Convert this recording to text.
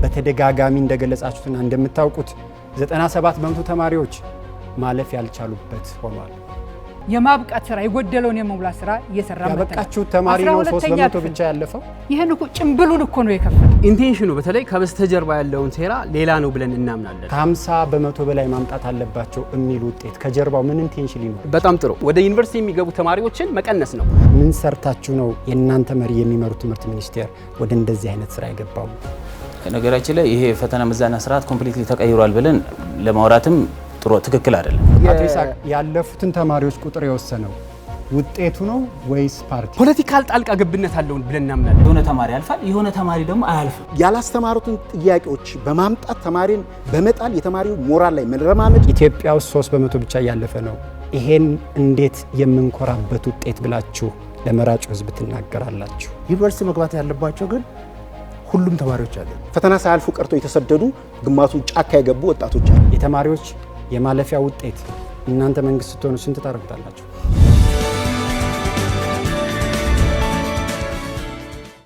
በተደጋጋሚ እንደገለጻችሁትና እንደምታውቁት 97% ተማሪዎች ማለፍ ያልቻሉበት ሆኗል። የማብቃት ስራ የጎደለውን የመሙላት ስራ እየሰራ ማለት ነው። ያበቃችሁ ተማሪ ነው 3% ብቻ ያለፈው። ይሄን እኮ ጭምብሉን እኮ ነው የከፈተው። ኢንቴንሽኑ በተለይ ከበስተጀርባ ያለውን ሴራ ሌላ ነው ብለን እናምናለን። ከ50% በላይ ማምጣት አለባቸው የሚል ውጤት ከጀርባው ምን ኢንቴንሽን ይኖር? በጣም ጥሩ። ወደ ዩኒቨርሲቲ የሚገቡ ተማሪዎችን መቀነስ ነው። ምን ሰርታችሁ ነው የእናንተ መሪ የሚመሩት ትምህርት ሚኒስቴር ወደ እንደዚህ አይነት ስራ የገባው? ነገራችን ላይ ይሄ ፈተና ምዘና ስርዓት ኮምፕሊትሊ ተቀይሯል ብለን ለማውራትም ጥሩ ትክክል አይደለም። አቶ ይስሐቅ ያለፉትን ተማሪዎች ቁጥር የወሰነው ውጤቱ ነው ወይስ ፓርቲ? ፖለቲካል ጣልቃ ገብነት አለው ብለን እናምናለን። የሆነ ተማሪ ያልፋል፣ የሆነ ተማሪ ደግሞ አያልፍም። ያላስተማሩትን ጥያቄዎች በማምጣት ተማሪን በመጣል የተማሪው ሞራል ላይ መረማመድ። ኢትዮጵያ ውስጥ 3% ብቻ እያለፈ ነው። ይሄን እንዴት የምንኮራበት ውጤት ብላችሁ ለመራጩ ህዝብ ትናገራላችሁ? ዩኒቨርሲቲ መግባት ያለባቸው ግን ሁሉም ተማሪዎች አሉ። ፈተና ሳያልፉ ቀርቶ የተሰደዱ ግማቱ ጫካ የገቡ ወጣቶች አሉ። የተማሪዎች የማለፊያ ውጤት እናንተ መንግስት ስትሆኑ ስንት ታረጋላችሁ?